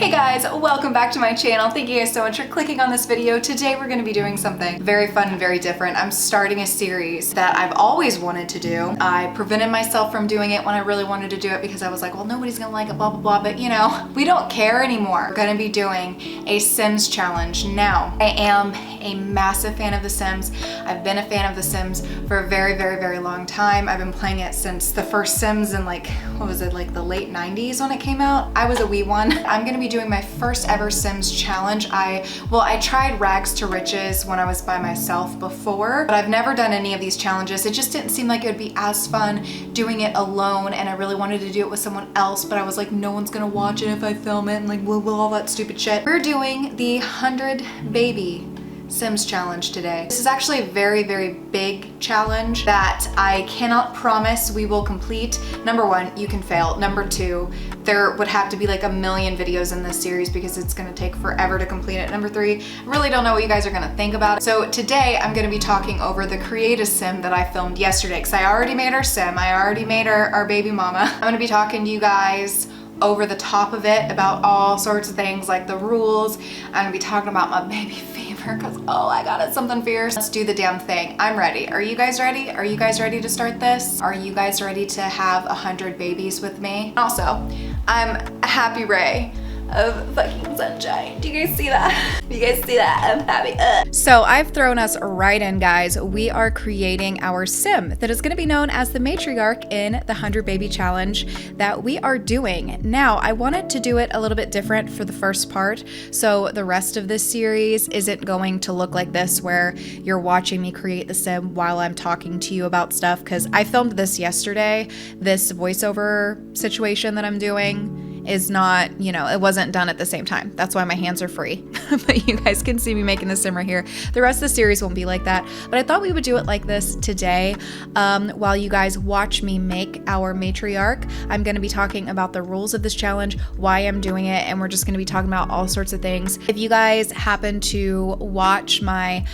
Hey guys, welcome back to my channel. Thank you guys so much for clicking on this video. Today we're going to be doing something very fun and very different. I'm starting a series that I've always wanted to do. I prevented myself from doing it when I really wanted to do it because I was like, well, nobody's gonna like it, blah, blah, blah. But you know, we don't care anymore. We're gonna be doing a Sims challenge. Now, I am a massive fan of The Sims. I've been a fan of The Sims for a very, very, very long time. I've been playing it since the first Sims in like, what was it, like the late 90s when it came out? I was a wee one. I'm gonna be doing my first ever Sims challenge. I tried Rags to Riches when I was by myself before, but I've never done any of these challenges. It just didn't seem like it would be as fun doing it alone, and I really wanted to do it with someone else, but I was like, no one's gonna watch it if I film it, and like, blah, blah, all that stupid shit. We're doing the 100 baby Sims challenge today. This is actually a very, very big challenge that I cannot promise we will complete. Number one, you can fail. Number two, there would have to be like a million videos in this series because it's gonna take forever to complete it. Number three, I really don't know what you guys are gonna think about it. So today I'm gonna be talking over the Create Sim that I filmed yesterday because I already made our Sim. I already made our baby mama. I'm gonna be talking to you guys over the top of it about all sorts of things like the rules. I'm gonna be talking about my baby fever because oh my god, it's something fierce. Let's do the damn thing. I'm ready. Are you guys ready? Are you guys ready to start this? Are you guys ready to have 100 babies with me? Also, I'm a happy ray of fucking sunshine. Do you guys see that? Do you guys see that? I'm happy. So I've thrown us right in, guys. We are creating our Sim that is going to be known as the matriarch in the 100 baby challenge that we are doing. Now, I wanted to do it a little bit different for the first part. So the rest of this series isn't going to look like this where you're watching me create the Sim while I'm talking to you about stuff, because I filmed this yesterday. This voiceover situation that I'm doing is not, you know, it wasn't done at the same time. That's why my hands are free. But you guys can see me making the Sim right here. The rest of the series won't be like that. But I thought we would do it like this today. While you guys watch me make our matriarch, I'm going to be talking about the rules of this challenge, why I'm doing it, and we're just going to be talking about all sorts of things. If you guys happen to watch my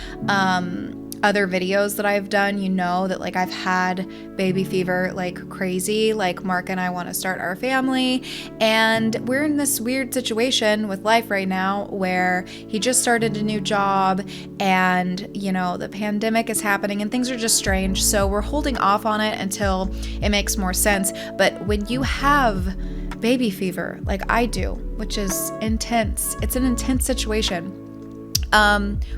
other videos that I've done, you know that like I've had baby fever like crazy. Like Mark and I want to start our family, and we're in this weird situation with life right now where he just started a new job, and you know the pandemic is happening and things are just strange, so we're holding off on it until it makes more sense. But when you have baby fever like I do, which is intense, it's an intense situation.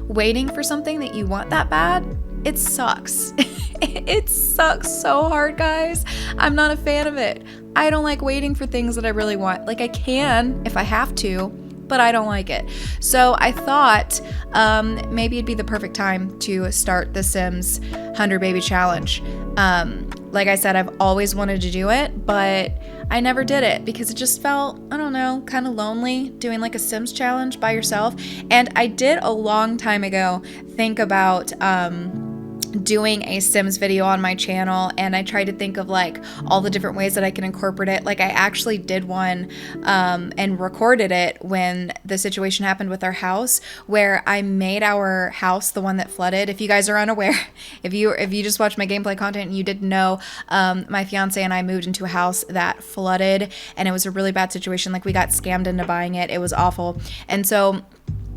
Waiting for something that you want that bad, it sucks. It sucks so hard, guys. I'm not a fan of it. I don't like waiting for things that I really want. Like I can if I have to, but I don't like it. So I thought maybe it'd be the perfect time to start the Sims 100 baby challenge. Like I said, I've always wanted to do it, but I never did it because it just felt, I don't know, kind of lonely doing like a Sims challenge by yourself. And I did a long time ago think about doing a Sims video on my channel, and I tried to think of like all the different ways that I can incorporate it. Like I actually did one and recorded it when the situation happened with our house, where I made our house the one that flooded. If you guys are unaware, if you just watch my gameplay content and you didn't know, my fiance and I moved into a house that flooded, and it was a really bad situation. Like we got scammed into buying it. It was awful. And so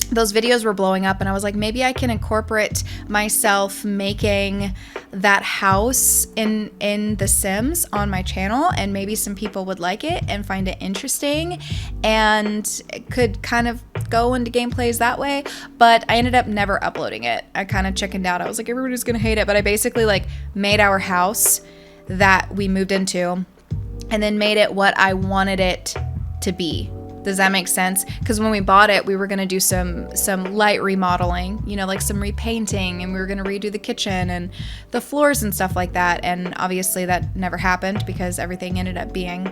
those videos were blowing up, and I was like, maybe I can incorporate myself making that house in The Sims on my channel, and maybe some people would like it and find it interesting, and it could kind of go into gameplays that way. But I ended up never uploading it. I kind of chickened out. I was like, everybody's gonna hate it. But I basically like made our house that we moved into and then made it what I wanted it to be. Does that make sense? Because when we bought it, we were gonna do some light remodeling, you know, like some repainting, and we were gonna redo the kitchen and the floors and stuff like that. And obviously that never happened because everything ended up being,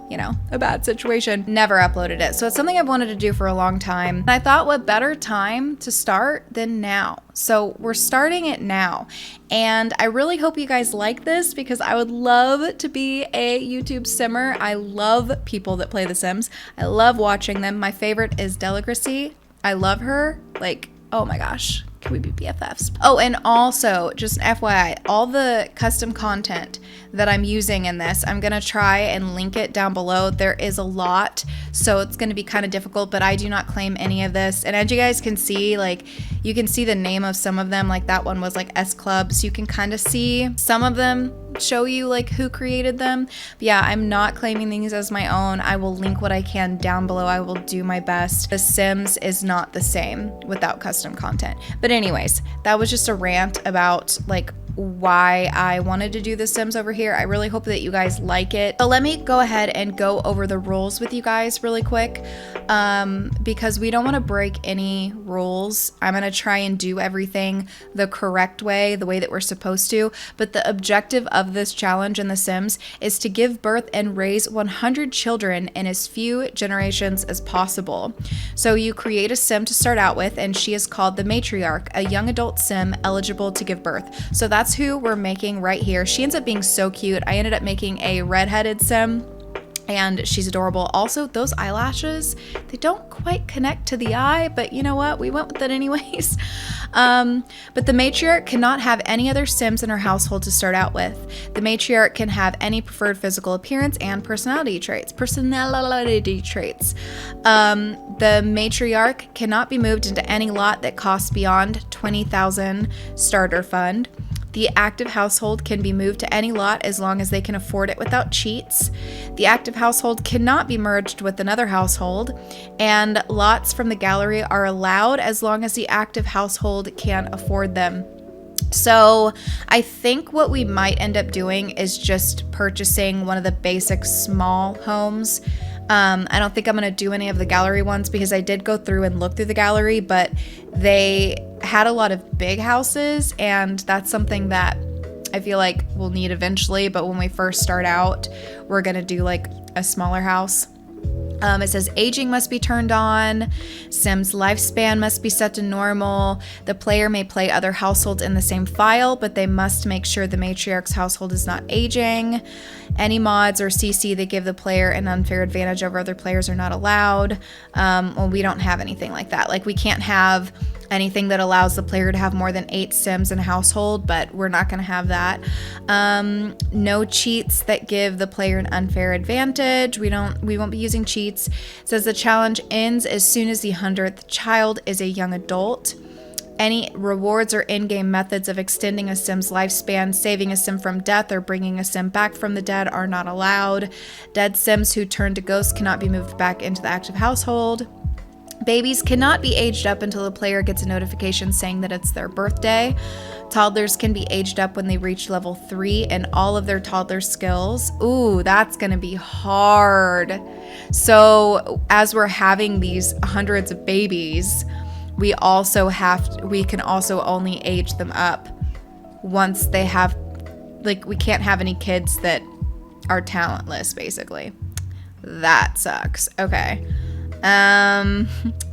you know, a bad situation. Never uploaded it. So it's something I've wanted to do for a long time. And I thought, what better time to start than now? So we're starting it now. And I really hope you guys like this because I would love to be a YouTube Simmer. I love people that play The Sims. I love watching them. My favorite is Delicacy. I love her. Like, oh my gosh. Can we be BFFs? Oh, and also, just an FYI, all the custom content that I'm using in this, I'm gonna try and link it down below. There is a lot, so it's gonna be kind of difficult, but I do not claim any of this. And as you guys can see, like, you can see the name of some of them, like that one was like S Club, so you can kind of see some of them show you like who created them. But yeah, I'm not claiming these as my own. I will link what I can down below. I will do my best. The Sims is not the same without custom content. But anyways, that was just a rant about like why I wanted to do the Sims over here. I really hope that you guys like it. So let me go ahead and go over the rules with you guys really quick, because we don't want to break any rules. I'm gonna try and do everything the correct way, the way that we're supposed to, but the objective of this challenge in The Sims is to give birth and raise 100 children in as few generations as possible. So you create a Sim to start out with, and she is called the matriarch, a young adult Sim eligible to give birth. So that's who we're making right here. She ends up being so cute. I ended up making a redheaded Sim, and she's adorable. Also, those eyelashes, they don't quite connect to the eye, but you know what? We went with it anyways. But the matriarch cannot have any other Sims in her household to start out with. The matriarch can have any preferred physical appearance and personality traits. The matriarch cannot be moved into any lot that costs beyond 20,000 starter fund. The active household can be moved to any lot as long as they can afford it without cheats. The active household cannot be merged with another household, and lots from the gallery are allowed as long as the active household can afford them. So I think what we might end up doing is just purchasing one of the basic small homes. I don't think I'm going to do any of the gallery ones because I did go through and look through the gallery, but they had a lot of big houses, and that's something that I feel like we'll need eventually. But when we first start out, we're going to do like a smaller house. It says aging must be turned on. Sim's lifespan must be set to normal. The player may play other households in the same file, but they must make sure the matriarch's household is not aging. Any mods or CC that give the player an unfair advantage over other players are not allowed. Well, we don't have anything like that. Like, we can't have anything that allows the player to have more than 8 Sims in a household, but we're not going to have that. No cheats that give the player an unfair advantage. We won't be using cheats. It says the challenge ends as soon as the 100th child is a young adult. Any rewards or in-game methods of extending a Sim's lifespan, saving a Sim from death, or bringing a Sim back from the dead are not allowed. Dead Sims who turn to ghosts cannot be moved back into the active household. Babies cannot be aged up until the player gets a notification saying that it's their birthday. Toddlers can be aged up when they reach level 3 in all of their toddler skills. Ooh, that's gonna be hard. So as we're having these hundreds of babies, we can also only age them up once they have, like, we can't have any kids that are talentless, basically. That sucks. Okay.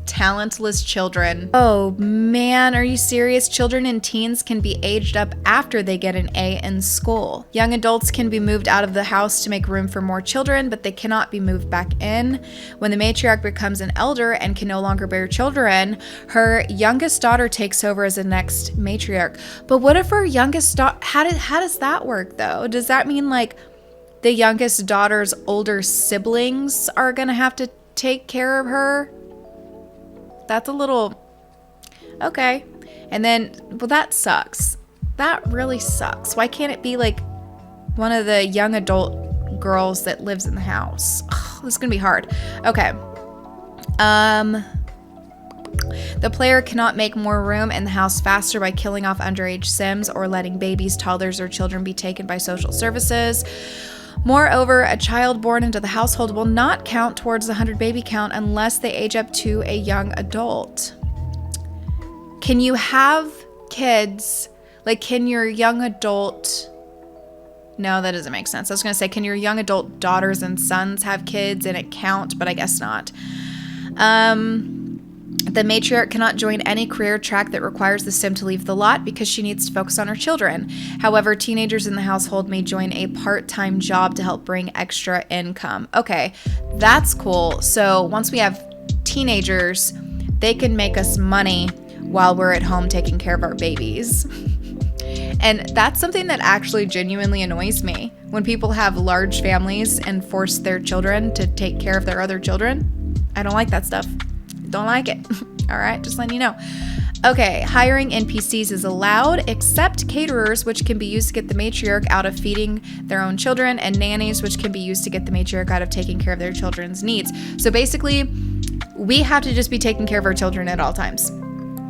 Talentless children. Oh man, are you serious? Children and teens can be aged up after they get an A in school. Young adults can be moved out of the house to make room for more children, but they cannot be moved back in. When the matriarch becomes an elder and can no longer bear children, her youngest daughter takes over as the next matriarch. But what if her youngest daughter, how does that work though? Does that mean like the youngest daughter's older siblings are gonna have to take care of her? That's a little okay. And then, well, that sucks. That really sucks. Why can't it be like one of the young adult girls that lives in the house? Ugh, this is gonna be hard. Okay. The player cannot make more room in the house faster by killing off underage Sims or letting babies, toddlers, or children be taken by social services. Moreover, a child born into the household will not count towards the 100 baby count unless they age up to a young adult. Can you have kids? Like, can your young adult... No, that doesn't make sense. I was going to say, can your young adult daughters and sons have kids and it count? But I guess not. The matriarch cannot join any career track that requires the Sim to leave the lot because she needs to focus on her children. However, teenagers in the household may join a part-time job to help bring extra income. Okay, that's cool. So once we have teenagers, they can make us money while we're at home taking care of our babies. And that's something that actually genuinely annoys me. When people have large families and force their children to take care of their other children, I don't like that stuff. Don't like it. All right, just letting you know. Okay, hiring NPCs is allowed except caterers, which can be used to get the matriarch out of feeding their own children, and nannies, which can be used to get the matriarch out of taking care of their children's needs. So basically, we have to just be taking care of our children at all times.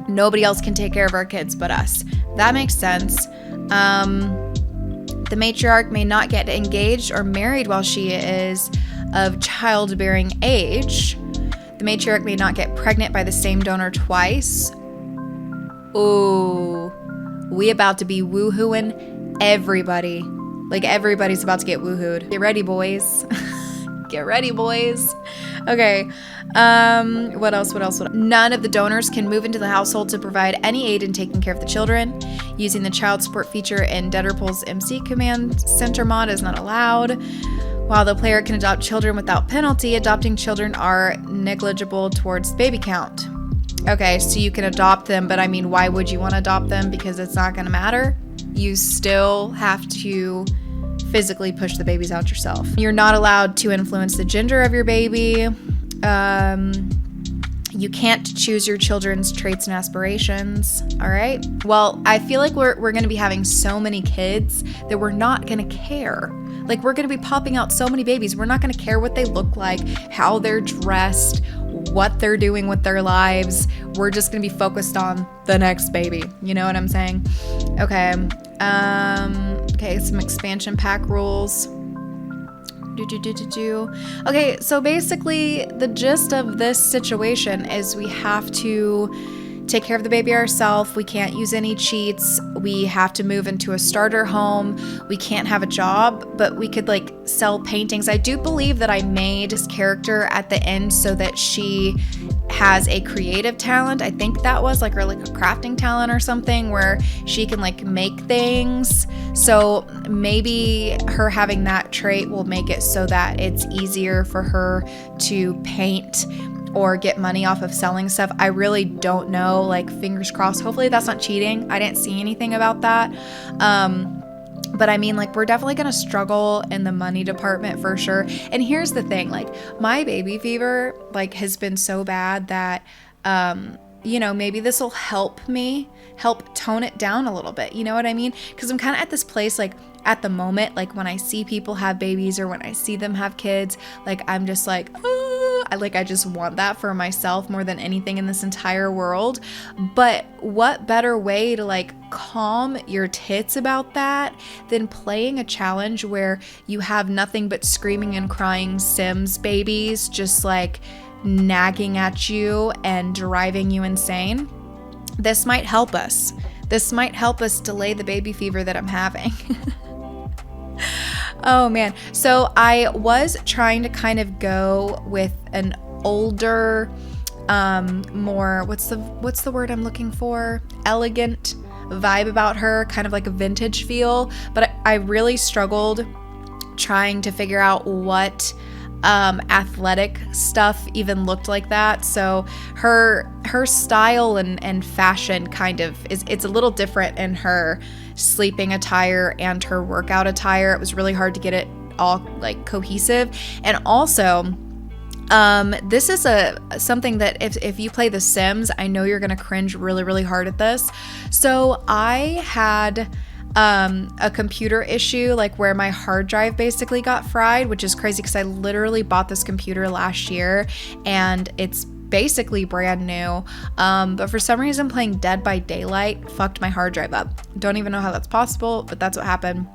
Nobody else can take care of our kids but us. That makes sense. The matriarch may not get engaged or married while she is of childbearing age. The matriarch may not get pregnant by the same donor twice. Ooh, we about to be woohooing everybody. Like everybody's about to get woohooed. Get ready, boys. Get ready, boys. Okay. What else? None of the donors can move into the household to provide any aid in taking care of the children. Using the child support feature in Deadpool's MC Command Center mod is not allowed. While the player can adopt children without penalty, adopting children are negligible towards baby count. Okay, so you can adopt them, but I mean, why would you want to adopt them? Because it's not going to matter. You still have to physically push the babies out yourself. You're not allowed to influence the gender of your baby. You can't choose your children's traits and aspirations. All right. Well, I feel like we're going to be having so many kids that we're not going to care. Like, we're going to be popping out so many babies. We're not going to care what they look like, how they're dressed, what they're doing with their lives. We're just going to be focused on the next baby. You know what I'm saying? Okay. Okay, some expansion pack rules. Okay, so basically the gist of this situation is we have to take care of the baby ourselves. We can't use any cheats. We have to move into a starter home. We can't have a job, but we could like sell paintings. I do believe that I made this character at the end so that she has a creative talent. I think that was like a crafting talent or something where she can like make things. So maybe her having that trait will make it so that it's easier for her to paint or get money off of selling stuff. I really don't know, like fingers crossed. Hopefully that's not cheating. I didn't see anything about that. But I mean, like, we're definitely going to struggle in the money department for sure. And here's the thing, like, my baby fever, like, has been so bad that, you know, maybe this will help tone it down a little bit. You know what I mean? Because I'm kind of at this place, like, at the moment, like, when I see people have babies or when I see them have kids, like, I'm just like, I just want that for myself more than anything in this entire world. But what better way to like calm your tits about that than playing a challenge where you have nothing but screaming and crying Sims babies just like nagging at you and driving you insane? This might help us. This might help us delay the baby fever that I'm having. Oh man. So I was trying to kind of go with an older, more, what's the word I'm looking for? Elegant vibe about her, kind of like a vintage feel. But I really struggled trying to figure out what athletic stuff even looked like that. So her style and fashion kind of it's a little different in her sleeping attire and her workout attire. It was really hard to get it all like cohesive. And also this is something that if you play The Sims, I know you're gonna cringe really, really hard at this. So I had a computer issue, like where my hard drive basically got fried, which is crazy because I literally bought this computer last year and it's basically brand new. But for some reason playing Dead by Daylight fucked my hard drive up. Don't even know how that's possible, but that's what happened.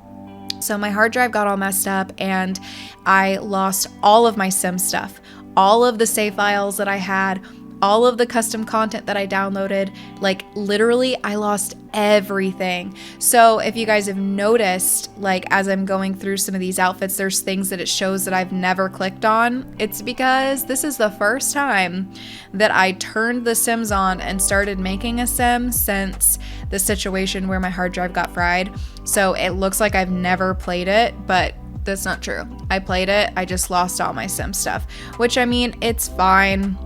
So my hard drive got all messed up and I lost all of my Sim stuff, all of the save files that I had, all of the custom content that I downloaded. Like literally I lost everything. So if you guys have noticed, like as I'm going through some of these outfits, there's things that it shows that I've never clicked on. It's because this is the first time that I turned The Sims on and started making a Sim since the situation where my hard drive got fried. So it looks like I've never played it, but that's not true. I played it. I just lost all my Sim stuff, which I mean, it's fine.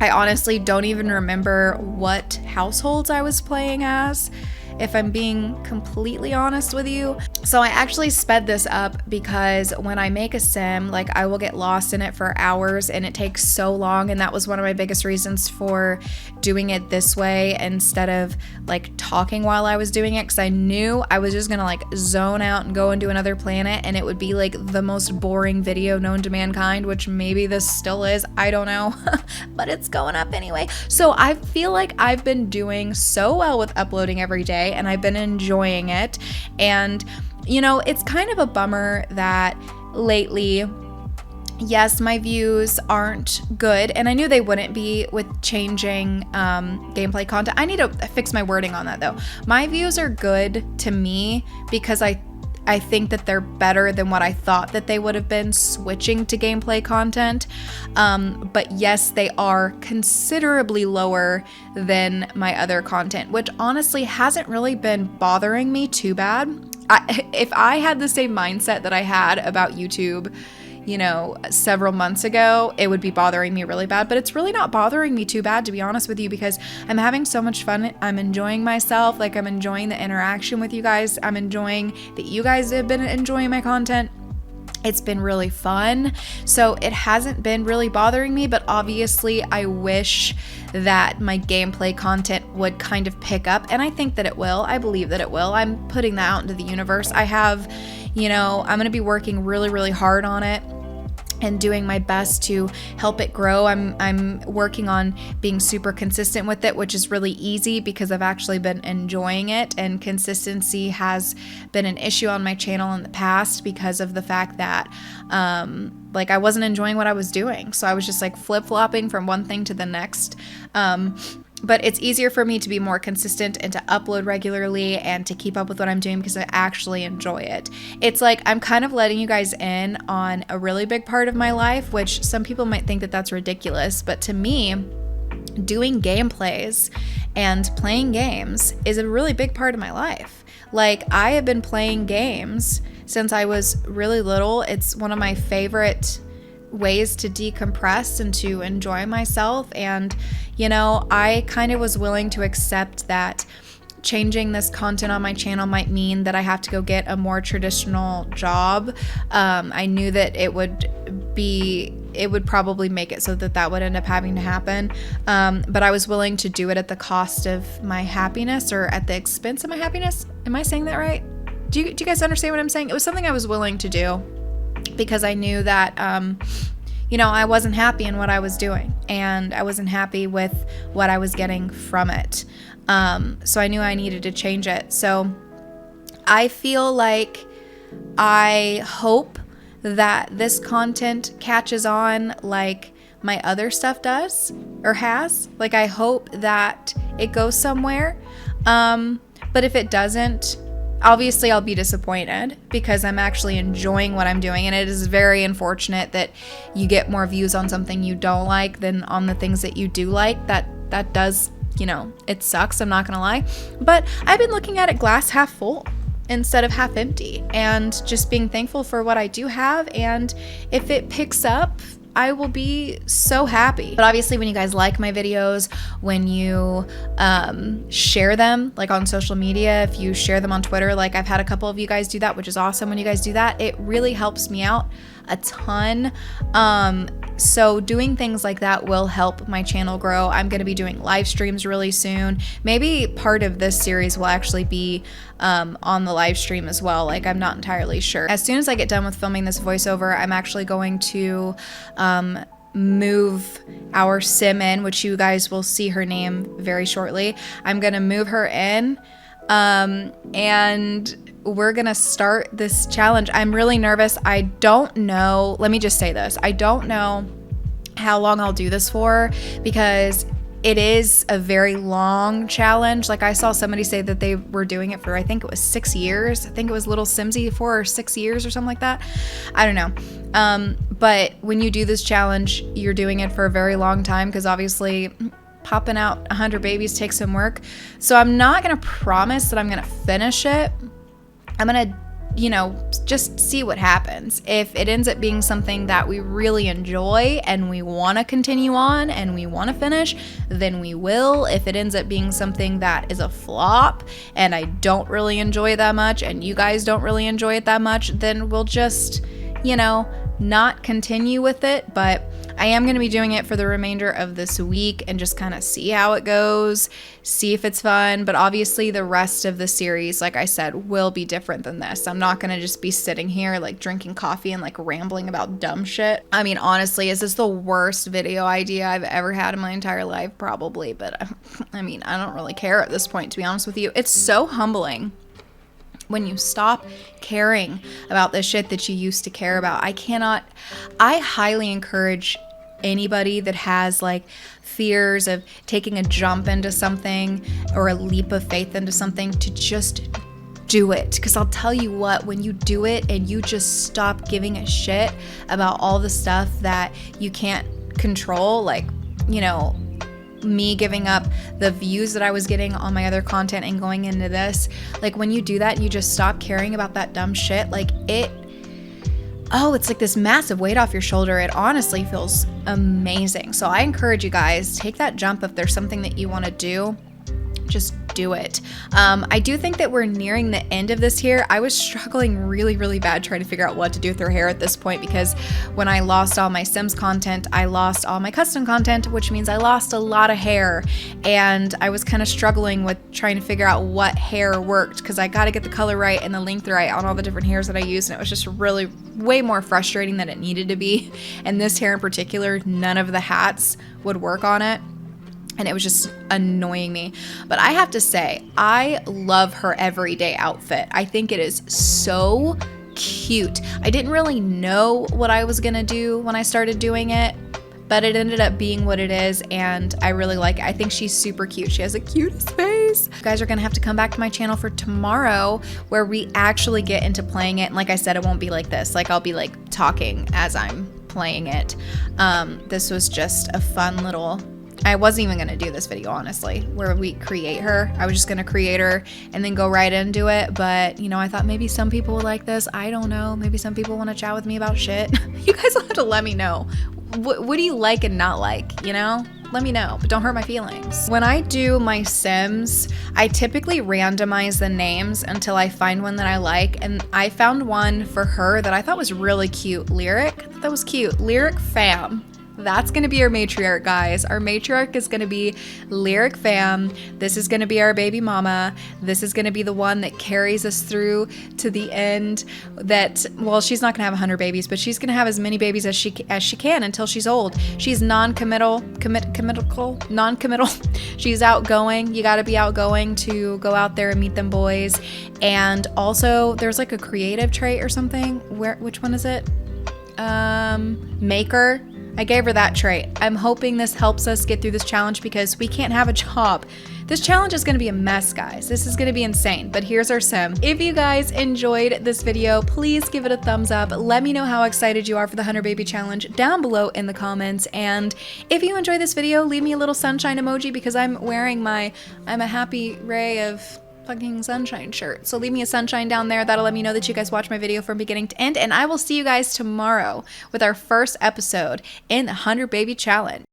I honestly don't even remember what households I was playing as, if I'm being completely honest with you. So I actually sped this up because when I make a sim, like I will get lost in it for hours and it takes so long, and that was one of my biggest reasons for doing it this way instead of like talking while I was doing it, because I knew I was just gonna like zone out and go and do another planet and it would be like the most boring video known to mankind, which maybe this still is, I don't know, but it's going up anyway. So I feel like I've been doing so well with uploading every day and I've been enjoying it. And you know, it's kind of a bummer that lately, yes, my views aren't good, and I knew they wouldn't be with changing gameplay content. I need to fix my wording on that though. My views are good to me because I think that they're better than what I thought that they would have been switching to gameplay content. But yes, they are considerably lower than my other content, which honestly hasn't really been bothering me too bad. If I had the same mindset that I had about YouTube, you know, several months ago, it would be bothering me really bad, but it's really not bothering me too bad, to be honest with you, because I'm having so much fun. I'm enjoying myself. Like, I'm enjoying the interaction with you guys. I'm enjoying that you guys have been enjoying my content. It's been really fun. So it hasn't been really bothering me, but obviously I wish that my gameplay content would kind of pick up, and I think that it will. I believe that it will. I'm putting that out into the universe. I have, you know, I'm going to be working really, really hard on it and doing my best to help it grow. I'm working on being super consistent with it, which is really easy because I've actually been enjoying it, and consistency has been an issue on my channel in the past because of the fact that like I wasn't enjoying what I was doing. So I was just like flip-flopping from one thing to the next. But it's easier for me to be more consistent and to upload regularly and to keep up with what I'm doing because I actually enjoy it. It's like I'm kind of letting you guys in on a really big part of my life, which some people might think that that's ridiculous, but to me, doing gameplays and playing games is a really big part of my life. Like, I have been playing games since I was really little. It's one of my favorite ways to decompress and to enjoy myself. And, you know, I kind of was willing to accept that changing this content on my channel might mean that I have to go get a more traditional job. I knew that it would probably make it so that would end up having to happen. But I was willing to do it at the cost of my happiness, or at the expense of my happiness. Am I saying that right? Do you guys understand what I'm saying? It was something I was willing to do because I knew that, you know, I wasn't happy in what I was doing, and I wasn't happy with what I was getting from it. So I knew I needed to change it. So I feel like, I hope that this content catches on like my other stuff does or has. Like, I hope that it goes somewhere. But if it doesn't, obviously I'll be disappointed because I'm actually enjoying what I'm doing, and it is very unfortunate that you get more views on something you don't like than on the things that you do like. That does, you know, it sucks, I'm not gonna lie. But I've been looking at it glass half full instead of half empty, and just being thankful for what I do have, and if it picks up, I will be so happy. But obviously when you guys like my videos, when you share them like on social media, if you share them on Twitter, like I've had a couple of you guys do that, which is awesome. When you guys do that, it really helps me out a ton. So doing things like that will help my channel grow. I'm going to be doing live streams really soon. Maybe part of this series will actually be on the live stream as well. Like, I'm not entirely sure. As soon as I get done with filming this voiceover, I'm actually going to move our sim in, which you guys will see her name very shortly. I'm going to move her in, and we're gonna start this challenge. I'm really nervous. I don't know, let me just say this, I don't know how long I'll do this for, because it is a very long challenge. Like, I saw somebody say that they were doing it for, I think it was 6 years. I think it was Little Simsy, 4 or 6 years or something like that. I don't know. But when you do this challenge, you're doing it for a very long time, because obviously popping out 100 babies takes some work. So I'm not gonna promise that I'm gonna finish it. I'm gonna you know, just see what happens. If it ends up being something that we really enjoy and we want to continue on and we want to finish, then we will. If it ends up being something that is a flop and I don't really enjoy it that much and you guys don't really enjoy it that much, then we'll just, you know, not continue with it. But I am going to be doing it for the remainder of this week and just kind of see how it goes, see if it's fun. But obviously the rest of the series, like I said, will be different than this. I'm not going to just be sitting here like drinking coffee and like rambling about dumb shit. I mean, honestly, is this the worst video idea I've ever had in my entire life? Probably. But I mean, I don't really care at this point, to be honest with you. It's so humbling when you stop caring about the shit that you used to care about. I highly encourage anybody that has like fears of taking a jump into something or a leap of faith into something to just do it. Because I'll tell you what, when you do it and you just stop giving a shit about all the stuff that you can't control, like, you know, me giving up the views that I was getting on my other content and going into this, like when you do that, you just stop caring about that dumb shit. Like it's like this massive weight off your shoulder. It honestly feels amazing. So I encourage you guys, take that jump. If there's something that you want to do, just do it. I do think that we're nearing the end of this here. I was struggling really, really bad trying to figure out what to do with her hair at this point, because when I lost all my Sims content, I lost all my custom content, which means I lost a lot of hair. And I was kind of struggling with trying to figure out what hair worked, because I got to get the color right and the length right on all the different hairs that I use. And it was just really way more frustrating than it needed to be. And this hair in particular, none of the hats would work on it. And it was just annoying me. But I have to say, I love her everyday outfit. I think it is so cute. I didn't really know what I was gonna do when I started doing it, but it ended up being what it is, and I really like it. I think she's super cute. She has the cutest face. You guys are gonna have to come back to my channel for tomorrow, where we actually get into playing it. And like I said, it won't be like this. Like, I'll be like talking as I'm playing it. This was just a fun little, I wasn't even gonna do this video, honestly, where we create her. I was just gonna create her and then go right into it. But, you know, I thought maybe some people would like this. I don't know. Maybe some people want to chat with me about shit. You guys will have to let me know. What do you like and not like, you know? Let me know, but don't hurt my feelings. When I do my Sims, I typically randomize the names until I find one that I like. And I found one for her that I thought was really cute. Lyric? I thought that was cute. Lyric Fam. That's going to be our matriarch, guys. Our matriarch is going to be Lyric Fam. This is going to be our baby mama. This is going to be the one that carries us through to the end. That, well, she's not going to have 100 babies, but she's going to have as many babies as she can until she's old. She's non-committal. She's outgoing. You got to be outgoing to go out there and meet them boys. And also, there's like a creative trait or something. Which one is it? Maker. I gave her that trait. I'm hoping this helps us get through this challenge, because we can't have a job. This challenge is going to be a mess, guys. This is going to be insane, but here's our sim. If you guys enjoyed this video, please give it a thumbs up. Let me know how excited you are for the 100 Baby Challenge down below in the comments. And if you enjoyed this video, leave me a little sunshine emoji, because I'm wearing I'm a happy ray of fucking sunshine shirt. So leave me a sunshine down there. That'll let me know that you guys watched my video from beginning to end. And I will see you guys tomorrow with our first episode in the 100 Baby Challenge.